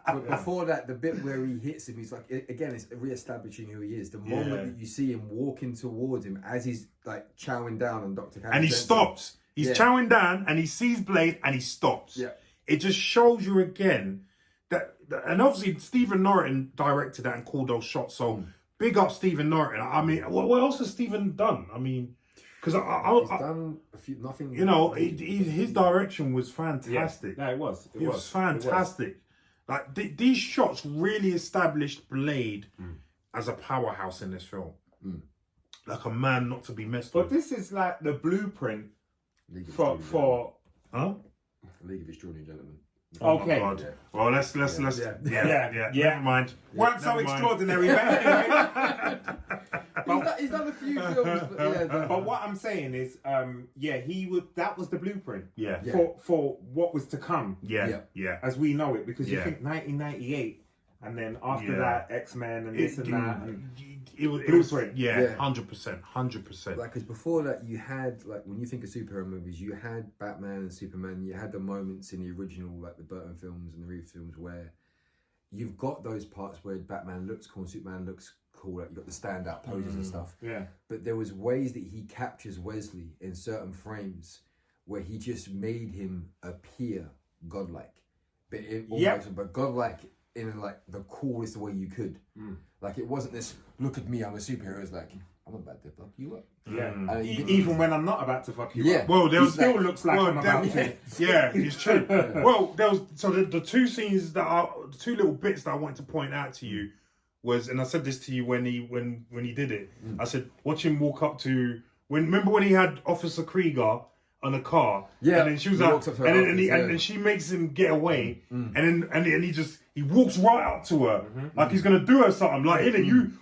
But before that, the bit where he hits him, he's like, again, it's re-establishing who he is. The moment that you see him walking towards him as he's like chowing down on Dr. And he stops. He's chowing down and he sees Blade and he stops. Yeah. It just shows you again that and obviously Stephen Norton directed that and called those shots. So big up Stephen Norton. I mean, what else has Stephen done? I mean, because he's done a few, nothing. You know, his direction was fantastic. Yeah, it was. It was fantastic. Like these shots really established Blade as a powerhouse in this film. Like a man not to be messed with. But this is like the blueprint League of for League of Extraordinary Gentlemen. Oh okay. my God. Well, let's Yeah. Never mind. Weren't so Never mind. extraordinary. He's done a few films, but But what I'm saying is, that was the blueprint. Yeah. For what was to come. Yeah. As we know it, because you Yeah. think 1998, and then after that, X-Men and this and that. And It was Blueprint. 100%. like, because before that, you had, like, when you think of superhero movies, you had Batman and Superman. You had the moments in the original, like the Burton films and the Reeve films, where you've got those parts where Batman looks cool and Superman looks cool. Like, you've got the standout poses and stuff. Yeah. But there was ways that he captures Wesley in certain frames where he just made him appear godlike, but but godlike in like the coolest way you could. Like, it wasn't this look at me, I'm a superhero. It's like, I'm about to fuck you up. Yeah. Even when I'm not about to fuck you up. Well, there was still looks like I'm about to. Yeah, it's true. Well, there was the two scenes the two little bits that I wanted to point out to you was, and I said this to you when he did it. I said, watch him walk up to remember when he had Officer Krieger on a car, and then she was like, and she makes him get away, and then he walks right up to her like he's gonna do her something. Like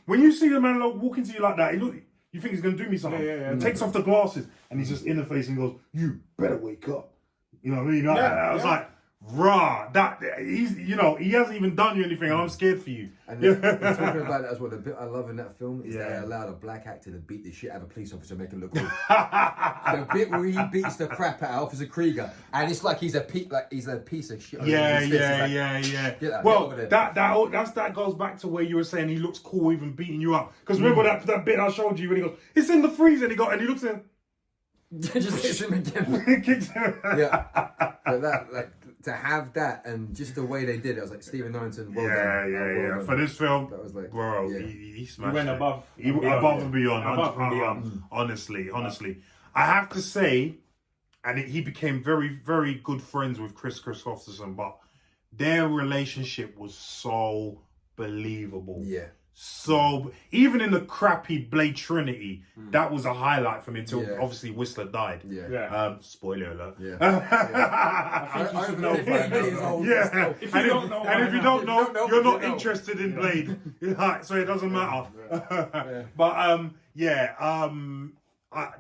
when you see the man walking to you like that, you think he's gonna do me something. He takes off the glasses and he's just in the face and goes, "You better wake up." You know what I mean? I was like, rah, that he hasn't even done you anything, and I'm scared for you. And talking about that as well, the bit I love in that film is that they allowed a black actor to beat the shit out of a police officer, make him look cool. The bit where he beats the crap out of Officer Krieger, and it's like he's a piece of shit. Yeah. Well, that goes back to where you were saying he looks cool even beating you up. Because remember that bit I showed you when he goes, "It's in the freezer," and he looks in. Just hits him again. Kicks him. But that, to have that and just the way they did it, I was like, Stephen Norrington, well done. For this film, that was like, bro, he smashed. He went it. above. Above and beyond. Honestly, I have to say, and he became very, very good friends with Chris Christopherson, but their relationship was so believable. Yeah. So even in the crappy Blade Trinity, that was a highlight for me until obviously Whistler died. Spoiler alert. I think you know by now. If you don't know, you're not interested in Blade. So it doesn't matter. But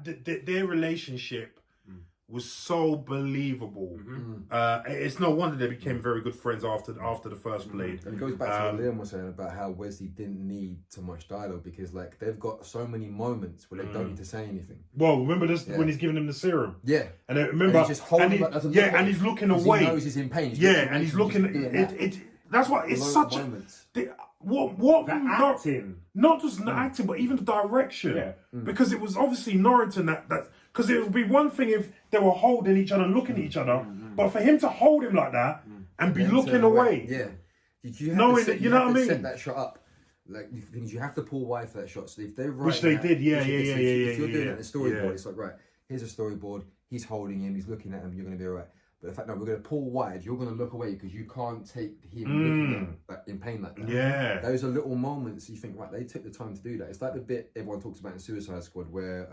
their relationship was so believable. It's no wonder they became very good friends after the first Blade. And it goes back to what Liam was saying about how Wesley didn't need so much dialogue, because like they've got so many moments where they don't need to say anything. Well, remember this when he's giving him the serum. Yeah. And remember, and he's just holding and he's looking away. He knows he's in pain. And he's looking. That's why it's such moments. Acting. Not just the acting, but even the direction. Because it was obviously Norrington that because it would be one thing if they were holding each other and looking at each other, but for him to hold him like that and be looking away. You know what I mean? Set that shot up. Like you have to pull wide for that shot. So if they which they did, if you're doing it in the storyboard, it's like, right, here's a storyboard. He's holding him. He's looking at him. You're going to be all right. But the fact that we're going to pull wide, you're going to look away because you can't take him looking in pain like that. Yeah. Those are little moments you think, right, they took the time to do that. It's like the bit everyone talks about in Suicide Squad where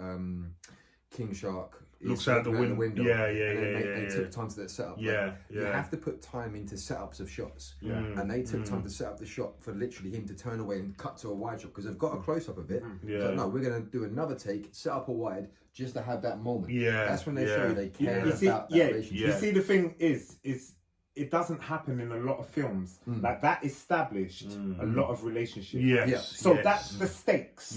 King Shark looks out the window. They took time to set up. You have to put time into setups of shots. And they took time to set up the shot for literally him to turn away and cut to a wide shot because they've got a close up of it. So no, we're going to do another take, set up a wide just to have that moment. That's when they show you they care about that relationship. You see, the thing is it doesn't happen in a lot of films. Like that established a lot of relationships. So that's the stakes.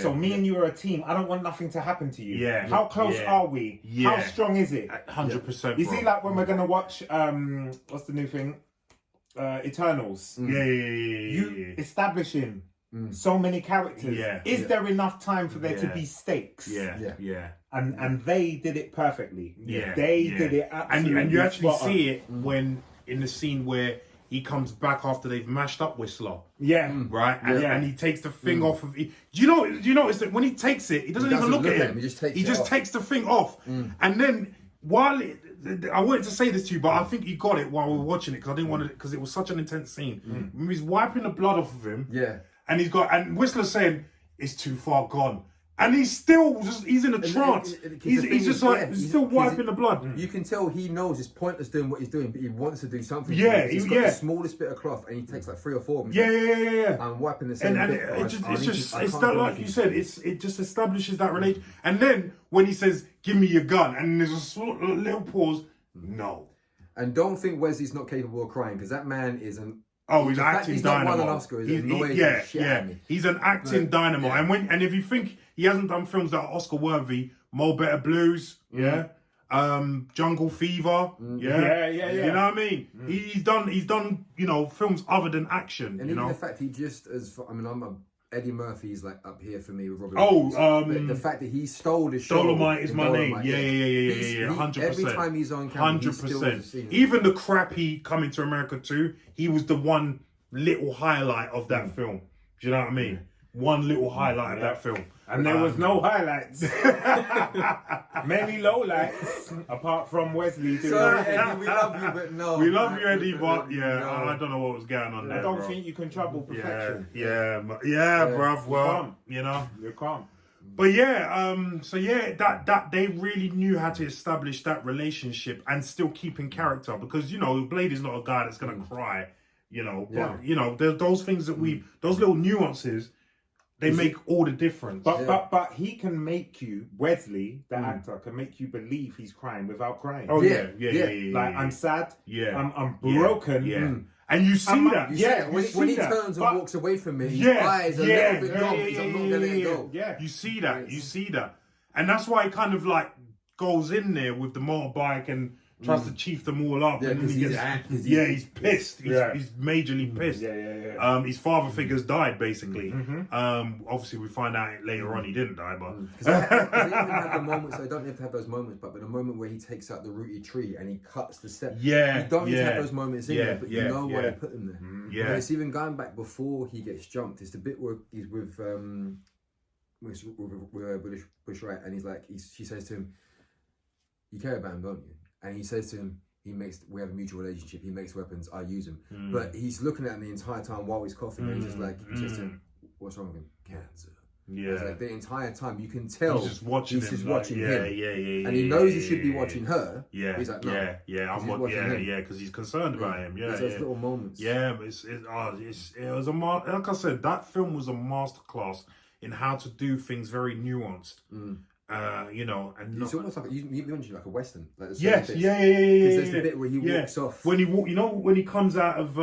So me and you are a team. I don't want nothing to happen to you. How close are we? How strong is it? 100%. You see, like when we're gonna watch what's the new thing? Eternals. You establishing so many characters. Is there enough time for there to be stakes? And they did it perfectly. They did it absolutely. And you actually see it when in the scene where he comes back after they've mashed up Whistler. Right? And he takes the thing off of it. Do you notice that when he takes it, he doesn't even look at him. He just takes the thing off. And then while I wanted to say this to you, but I think you got it while we were watching it because I didn't want to, because it was such an intense scene. He's wiping the blood off of him. And and Whistler's saying, it's too far gone. And he's still he's in a trance. He's just like, he's still wiping the blood. You can tell he knows it's pointless doing what he's doing, but he wants to do something. He's got the smallest bit of cloth and he takes like 3 or 4 of them. And wiping the same bit. It's that, like you said, it just establishes that relation. And then when he says, give me your gun, and there's a little pause, no. And don't think Wesley's not capable of crying, because that man is an... he's acting dynamo. He's not won an Oscar. He's an acting dynamo. And if you think he hasn't done films that are Oscar worthy, Mo Better Blues, Jungle Fever, you know what I mean? He's done films other than action. And even the fact I'm Eddie Murphy's like up here for me with Robert. The fact that he stole the show. Dolomite is my name. Yeah, 100%. Every time he's on camera, 100%. Even the crappy Coming to America 2, he was the one little highlight of that film. Do you know what I mean? one little highlight of that film. And there was no highlights. Many lowlights, apart from Wesley doing Sorry, everything. Eddie, we love you, but no. We love you, Eddie, but No. I don't know what was going on there. I don't bro. think you can trouble perfection. Bruv. Well, you know. You're calm. But that they really knew how to establish that relationship and still keep in character, because Blade is not a guy that's gonna cry, but those things that those little nuances, they make all the difference. But he can make you, Wesley, the actor, can make you believe he's crying without crying. Oh yeah. Like, I'm sad. Yeah. I'm broken. Yeah. And you see that. When he turns and walks away from it, his eyes are a little bit dull. He's not gonna let it go. Yeah. You see that. You see that. And that's why he kind of like goes in there with the motorbike and tries to chief them all up. Yeah, and because he's pissed. He's majorly pissed. His father figure's died, basically. Obviously, we find out later on he didn't die, but... Because they even have the moments, so they don't have to have those moments, but the moment where he takes out the rooted tree and he cuts the step. You don't need to have those moments in there, but you know why they put them there. And it's even going back before he gets jumped. It's the bit where he's with Bush Wright, and she says to him, "You care about him, don't you?" And he says to him, we have a mutual relationship. He makes weapons, I use them. But he's looking at him the entire time while he's coughing, and he's just like, he says to him, "What's wrong with him? Cancer." It's like the entire time you can tell he's just watching him. And he knows he should be watching her. He's like, no. Because he's concerned about him. It's those little moments. It was like I said, that film was a masterclass in how to do things very nuanced. It's almost like you mentioned like a western. Like Because there's the bit where he walks off. When he comes out of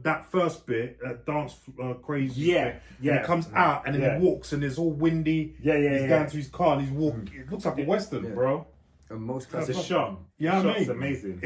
that first bit, that dance crazy. And he comes out and then he walks and it's all windy. He's going to his car and he's walking. It looks like a western, bro. And most That's a shot. It's amazing.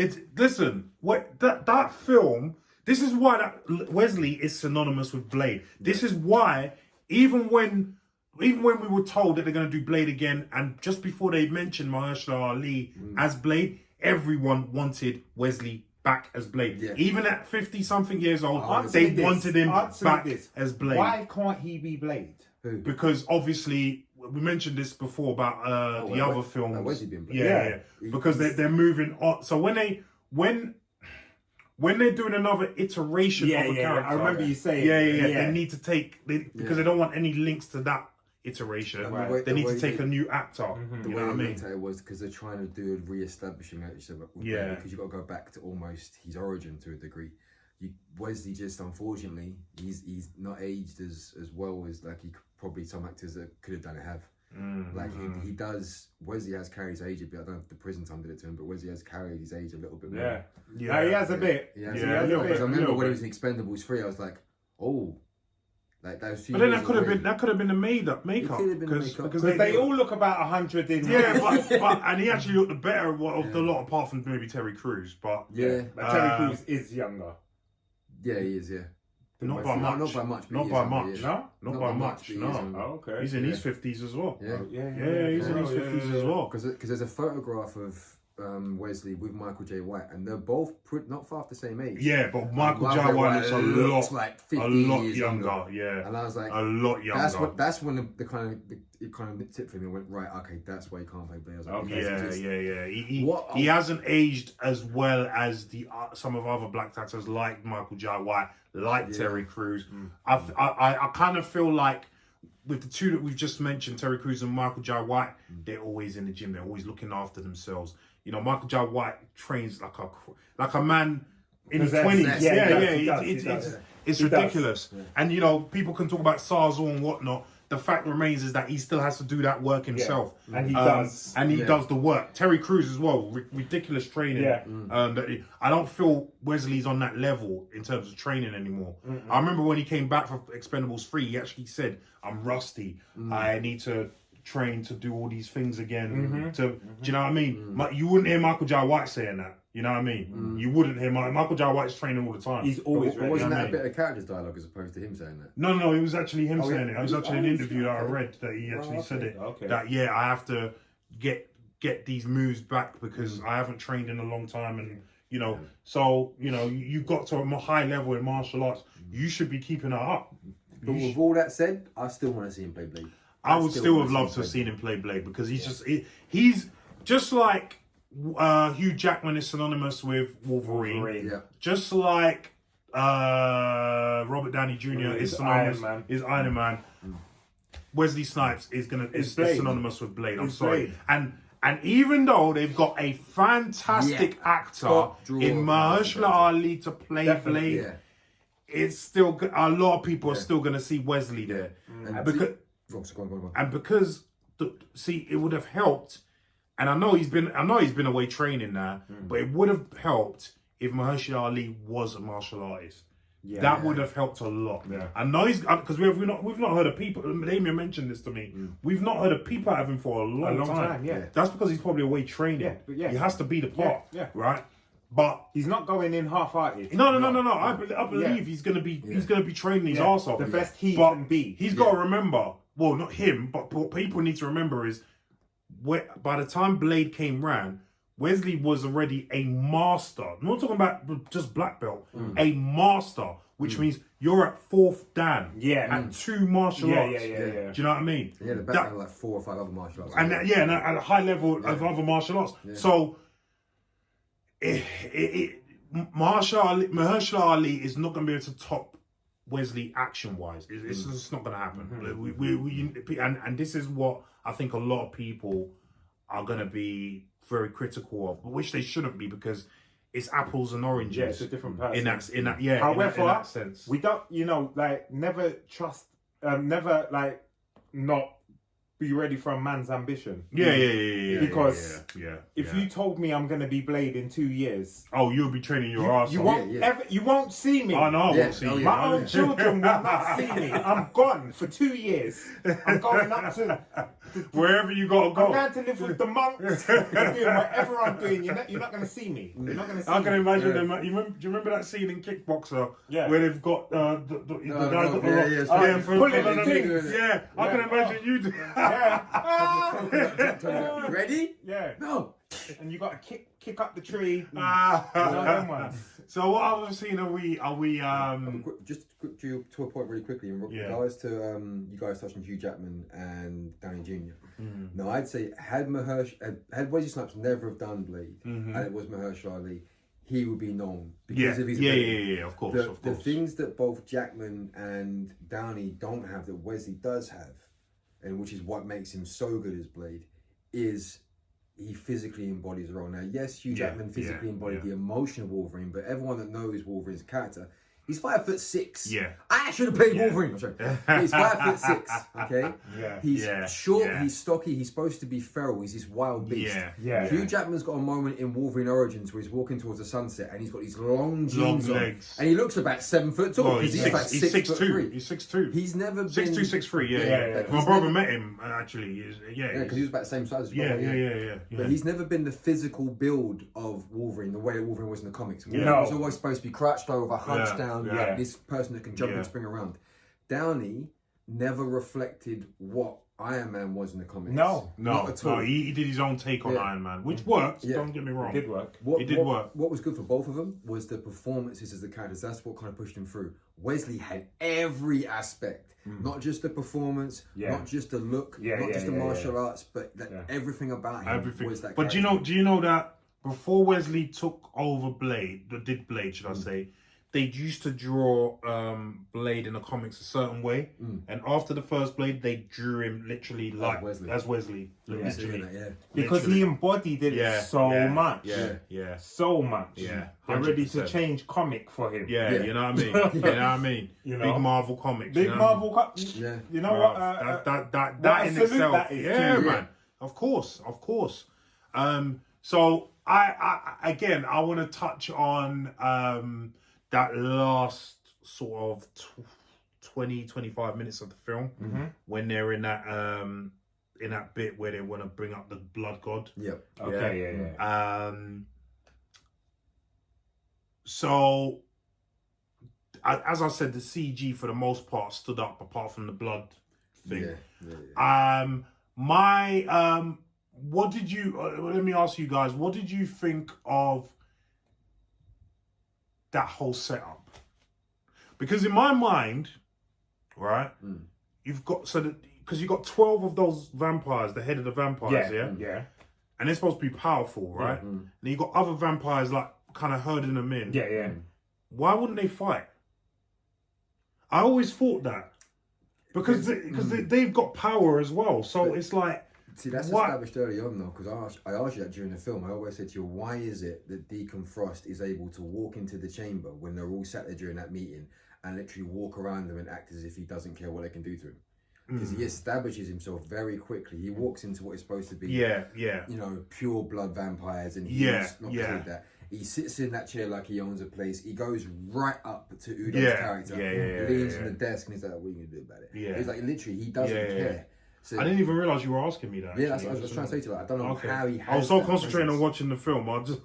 That film. This is why that Wesley is synonymous with Blade. This is why even when we were told that they're going to do Blade again, and just before they mentioned Mahershala Ali as Blade, everyone wanted Wesley back as Blade. Even at 50-something years old, they wanted him back as Blade. Why can't he be Blade? Because obviously, we mentioned this before about the other films. Wesley being Blade. Because they're moving on. So when they're doing another iteration of a character, I remember you saying, they need to take because they don't want any links to that iteration. They need to take a new actor. The way I looked at it was because they're trying to do a re-establishing it. Because you've got to go back to almost his origin to a degree. Wesley just, unfortunately, he's not aged as well as probably some actors that could have done it have. He does. Wesley has carried his age a bit. I don't know if the prison time did it to him, but Wesley has carried his age a little bit more. He has a bit. He has a little bit. Because I remember when he was in Expendables 3, I was like, oh. Like those few. But then that could have been the makeup because they all look about 100 in. But and he actually looked the better of the lot, apart from maybe Terry Crews. But Terry Crews is younger. Yeah, he is. Not by much. Not by much. Not by much. No. Not by much. No. Oh, okay. He's in his 50s as well. Yeah. He's in his 50s as well. Because there's a photograph of Wesley with Michael J. White, and they're both not far the same age. Yeah, but Michael J. White looks like 50 a lot years younger. Yeah, and I was like, a lot younger. That's when it kind of tipped for me. Went right, okay, that's why he can't play Blade. I was like, He hasn't aged as well as some of other black actors like Michael J. White, like Terry Crews. I kind of feel like with the two that we've just mentioned, Terry Crews and Michael J. White, they're always in the gym. They're always looking after themselves. Michael J. White trains like a man in his 20s. It's ridiculous. And people can talk about Sarzor and whatnot. The fact remains is that he still has to do that work himself, and he does. And he does the work. Terry Crews as well, ridiculous training. I don't feel Wesley's on that level in terms of training anymore. I remember when he came back for Expendables 3, he actually said, "I'm rusty. I need to train to do all these things again." Do you know what I mean? You wouldn't hear Michael J. White saying that. You know what I mean? You wouldn't hear Michael J. White's training all the time. He's always ready. Wasn't that a bit of character's dialogue as opposed to him saying that? No, it was actually him saying it. It was actually an interview that I read that he actually said it. That I have to get these moves back because I haven't trained in a long time, and you got to a high level in martial arts. You should be keeping it up. But with all that said, I still want to see him play Blade. I would still have loved to have seen him play Blade because he's just like Hugh Jackman is synonymous with Wolverine. Yeah. Just like Robert Downey Jr. is synonymous is Iron Man. Wesley Snipes is synonymous with Blade. I'm sorry. Blade. And even though they've got a fantastic actor in Mahershala Ali to play Blade, it's still a lot of people are still going to see Wesley there. Because it would have helped. And I know he's been away training now, but it would have helped if Mahershala Ali was a martial artist. That would have helped a lot. Yeah. I know he's because we've not heard of people. Damien mentioned this to me. We've not heard of people out of him for a long time. Yeah, that's because he's probably away training. He has to be the part. Right. But he's not going in half-hearted. No. I believe he's gonna be training his arse off. The best he can be. He's got to remember. Well, not him, but what people need to remember is, by the time Blade came round, Wesley was already a master. I'm not talking about just black belt. A master, which means you're at 4th Dan. At 2 martial arts. Do you know what I mean? Yeah, the back like 4 or 5 other martial arts. And and at a high level of other martial arts. So, Mahershala Ali is not going to be able to top Wesley action-wise. It's just not going to happen. And this is what I think a lot of people are going to be very critical of, but which they shouldn't be because it's apples and oranges. Yeah, it's a different person. In that sense. We don't, never trust, never not be ready for a man's ambition. Because if you told me I'm going to be Blade in 2 years, you'll be training your ass off. You won't see me. I know. I won't see you. My own children will not see me. I'm gone for 2 years. I'm going up to wherever you gotta go. I'm going to live with the monks. I'm doing whatever I'm doing. You're not going to see me. You're not going to see me. I can imagine them. Do you remember that scene in Kickboxer where they've got the guy got the I can imagine you do. Ready? Yeah. No. And you got to kick up the tree. So what other scene are we? Just to a point really quickly in regards to you guys touching Hugh Jackman and Damien Jr. Now I'd say had Wesley Snipes never have done Blade and it was Mahershala Ali, he would be known because of his ability. Of course. The things that both Jackman and Downey don't have that Wesley does have, and which is what makes him so good as Blade, is he physically embodies the role. Now, yes, Hugh Jackman physically embodied the emotion of Wolverine, but everyone that knows Wolverine's character, he's 5'6". Yeah. I should have played Wolverine. I'm sorry. He's 5'6". Okay. Yeah. He's short. Yeah. He's stocky. He's supposed to be feral. He's this wild beast. Hugh Jackman's got a moment in Wolverine Origins where he's walking towards the sunset and he's got these long jeans legs, and he looks about 7 foot tall. Well, he's 6'2". He's 6'2". He's never been 6'2", 6'3". Yeah. My brother met him actually. Because he was about the same size as well. Yeah. But he's never been the physical build of Wolverine the way that Wolverine was in the comics. Wolverine No. was always supposed to be crouched over, hunched down. This person that can jump and spring around. Downey never reflected what Iron Man was in the comics. No, not at all. No, he did his own take on Iron Man, which worked. Don't get me wrong. It did work. It did work. What was good for both of them was the performances as the characters. That's what kind of pushed him through. Wesley had every aspect, not just the performance, not just the look, not just the martial arts, but everything about him was that. But character. do you know that before Wesley took over did Blade, should I say? They used to draw Blade in the comics a certain way, and after the first Blade, they drew him literally as Wesley. Literally. Because he embodied it so much. So much. Yeah, they're ready to change comic for him. You know what I mean. You know what I mean. Big Marvel comics. Big Marvel comics. Yeah. You know what? That in itself. That is too, man. Of course. So I want to touch on that last sort of 20-25 minutes of the film when they're in that bit where they want to bring up the blood god. So as I said, the CG for the most part stood up apart from the blood thing. What did you let me ask you guys, what did you think of that whole setup? Because in my mind, right? You've got because you've got 12 of those vampires, the head of the vampires, Yeah. and they're supposed to be powerful, right? And you've got other vampires like kind of herding them in. Yeah. Why wouldn't they fight? I always thought that because they've got power as well. So it's like, see, that's established early on though, because I asked you that during the film. I always said to you, why is it that Deacon Frost is able to walk into the chamber when they're all sat there during that meeting and literally walk around them and act as if he doesn't care what they can do to him? Because he establishes himself very quickly. He walks into what is supposed to be, pure blood vampires, and he's not doing that. He sits in that chair like he owns a place. He goes right up to Udo's character, leans on the desk, and he's like, "What are you gonna do about it?" He's like, literally, he doesn't care. So, I didn't even realise you were asking me that. Yeah, that's what I was trying to say to you. Like, I don't know how he has. I was so concentrating on watching the film. I just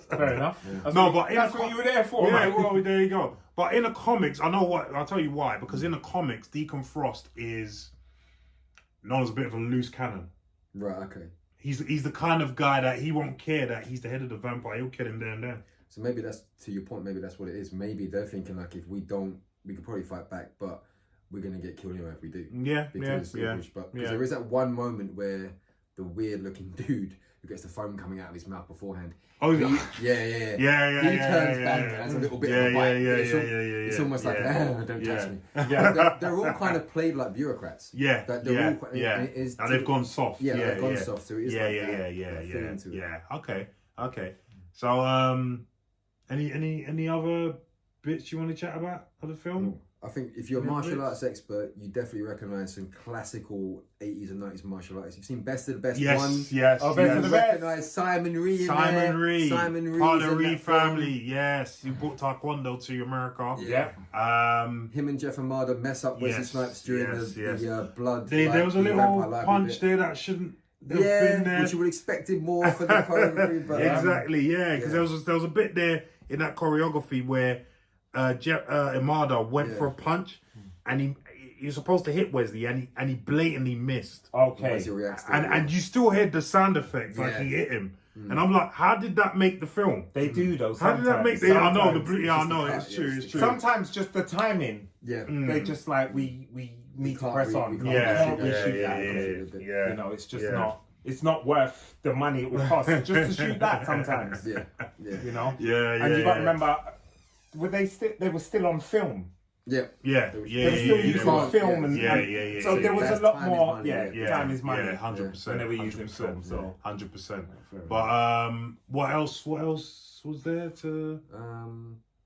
fair enough. Yeah. No, but that's what you were there for. Yeah, man. well, there you go. But in the comics, I know what. I'll tell you why. Because in the comics, Deacon Frost is known as a bit of a loose cannon. Right. Okay. He's the kind of guy that he won't care that he's the head of the vampire. He'll kill him there and then. So maybe that's, to your point, maybe that's what it is. Maybe they're thinking like, if we don't, we could probably fight back, but we're going to get killed anyway if we do. Because there is that one moment where the weird looking dude who gets the foam coming out of his mouth beforehand. Oh, he turns back and has a little bit of a bite. It's almost like, don't touch me. They're all kind of played like bureaucrats. And they've gone soft. They've gone soft. So it is Okay. So, any other bits you want to chat about of the film? I think if you're a martial arts expert, you definitely recognise some classical 80s and 90s martial artists. You've seen Best of the Best 1. Yes. Oh, Best of the Best. Recognise Simon Rhee. Simon Rhee. Part of the Rhee family. Yes. He brought Taekwondo to America. Yeah. Him and Jeff Amada mess up Wesley Snipes during the blood. There was a little punch there that shouldn't have been there. Which you would expect it more for the choreography. But, exactly, because there was a bit there in that choreography where Imada went for a punch, and he was supposed to hit Wesley, and he blatantly missed. Okay, and you still heard the sound effects like he hit him, and I'm like, how did that make the film? They do though. How did that make the? I know, it's true. Sometimes just the timing. Yeah, they just like we need to press on. We can't shoot that. You know, it's just not. It's not worth the money it would cost just to shoot that sometimes. You know. And you got to remember. Were they were still on film. They were still using film and so there was a lot more. Time is money. 100%. When they were using film, so 100%. But what else was there to?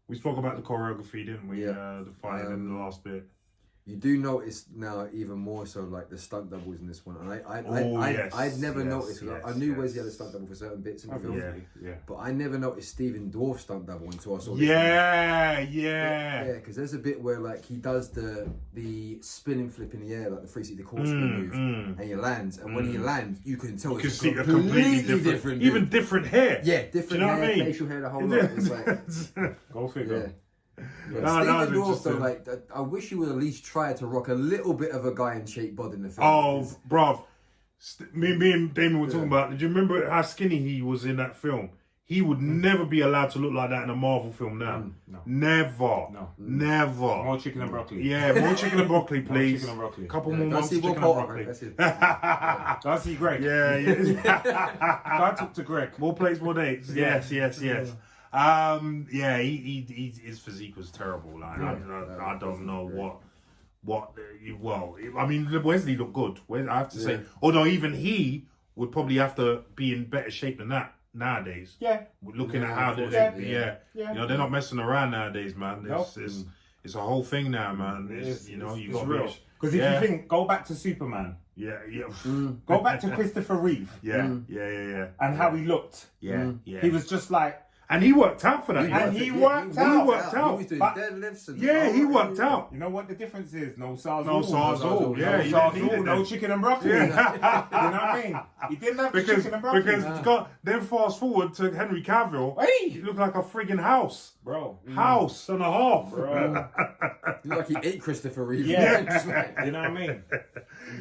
We spoke about the choreography, didn't we? The fight in the last bit. You do notice now even more so like the stunt doubles in this one, and I'd never noticed. I knew Wesley had a stunt double for certain bits in the film, but I never noticed Stephen Dorff's stunt double until I saw this. Because there's a bit where like he does the spinning flip in the air, like the 360 corkscrew move, and he lands, and when he lands, you can tell it's completely different, even different hair. Different hair, facial hair, the whole lot. It's like go figure. Stephen Dorff, though, like, I wish you would at least try to rock a little bit of a guy in shape bod in the film. Oh, bruv. Me and Damien were talking about, did you remember how skinny he was in that film? He would never be allowed to look like that in a Marvel film now. No. Never. No. Never. More chicken and broccoli. Yeah, more chicken and broccoli, please. More chicken and broccoli. Couple more months of chicken and broccoli. Go see Greg. Go talk to Greg. More plates, more dates. Yes. His physique was terrible. Like I don't know what. Well, I mean, Wesley looked good. I have to say, although even he would probably have to be in better shape than that nowadays. Looking at how they you know, they're not messing around nowadays, man. It's a whole thing now, man. You got real. Because if you think, go back to Superman. Go back to Christopher Reeve. And how he looked. He was just like. And he worked out for that. He worked out. He was doing deadlifts and he worked out. You know what the difference is? No Sarzul. No chicken and broccoli. You know what I mean? He didn't have the chicken and broccoli. Because then fast forward to Henry Cavill. He looked like a friggin' house. Bro. House and a half. Bro. He looked like he ate Christopher Reeve. You know what I mean?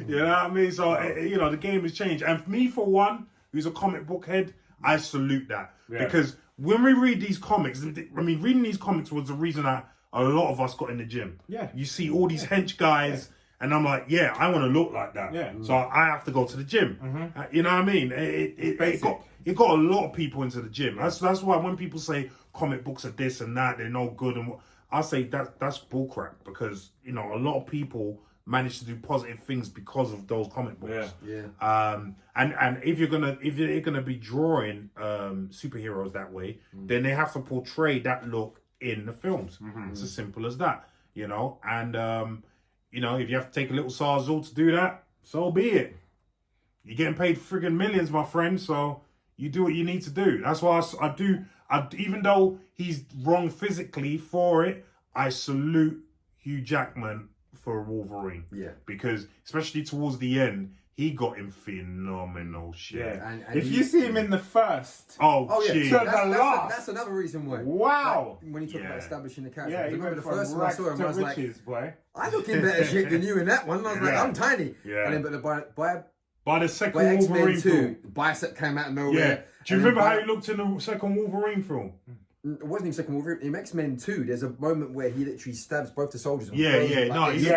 You know what I mean? So, the game has changed. And me, for one, who's a comic book head, I salute that. Because when we read these comics, I mean, reading these comics was the reason I a lot of us got in the gym. Yeah. You see all these hench guys, and I'm like, yeah, I want to look like that. Yeah. So I have to go to the gym. You know what I mean? It got a lot of people into the gym. That's why when people say comic books are this and that, they're no good, and I say that's bullcrap, because a lot of people manage to do positive things because of those comic books. And if you're gonna be drawing superheroes that way, then they have to portray that look in the films. It's as simple as that, And if you have to take a little Sarzul to do that, so be it. You're getting paid friggin' millions, my friend. So you do what you need to do. That's why I do. Even though he's wrong physically for it, I salute Hugh Jackman for Wolverine. Yeah. Because especially towards the end, he got in phenomenal shape. Yeah. And If you see him in the first, Gee. So last. That's another reason why. Wow. Like, when you talk about establishing the character. Yeah, I he remember went the first from one I rags saw him, to I was like, riches, boy. I look in better shape than you in that one. I was like, I'm tiny. Yeah. And then, but By the second by X-Men Wolverine 2, film. bicep came out of nowhere. Yeah. Do you And remember then how he looked in the second Wolverine film? It wasn't even second Wolverine. In X-Men 2, there's a moment where he literally stabs both the soldiers. And Yeah. throws them like this.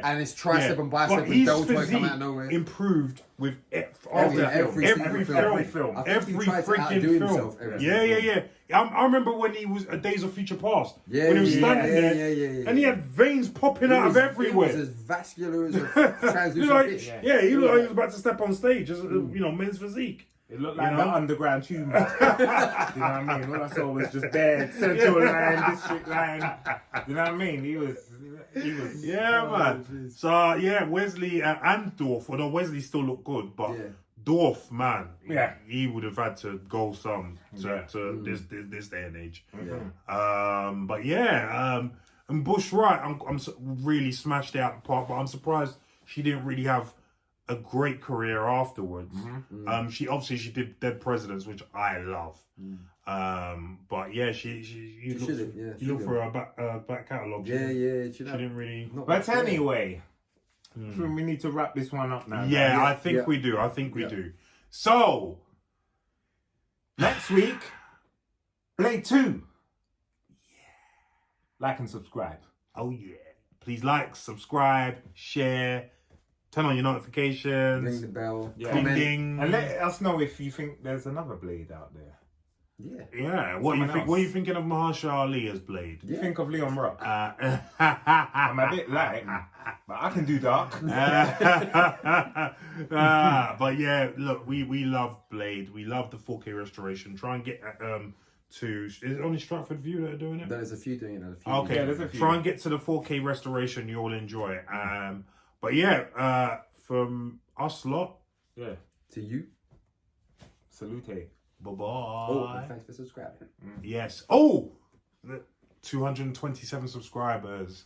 And his tricep and bicep but and his deltoid come physique out of nowhere. improved with Every every film. film. I think Every he tried to freaking outdo film. himself every Yeah. I remember when he was a Days of Future Past. Yeah, when he was standing there, yeah. and he had veins popping out of everywhere. He was as vascular as a translucent He fish. he looked like he was about to step on stage as men's physique. It looked like the underground tube. You know what I mean? All I saw was just there, Central Line, District Line. You know what I mean? He was. Yeah, man. So Wesley and Dorf. Although Wesley still looked good, but Dorf, man, he would have had to go some to this day and age. But and Bush, right? I'm really smashed out the park, but I'm surprised she didn't really have a great career afterwards. She did Dead Presidents, which I love. But you look for her back catalogue. She didn't really. But anyway, we need to wrap this one up now. Yeah, I think we do. I think we do. So next week, Blade 2. Like and subscribe. Oh yeah! Please like, subscribe, share. Turn on your notifications. Ring the bell. Ding ding. And let us know if you think there's another Blade out there. Yeah. What are you thinking of Mahershala Ali as Blade? You think of Leon Rock? I'm a bit light, but I can do dark. But yeah, look, we love Blade. We love the 4K restoration. Try and get is it only Stratford View that are doing it? There's a few doing it. Okay, there's a few. Try and get to the 4K restoration. You'll enjoy it. But yeah, from us lot. Yeah. To you. Salute. Bye-bye. Oh, and thanks for subscribing. Yes. Oh, 227 subscribers.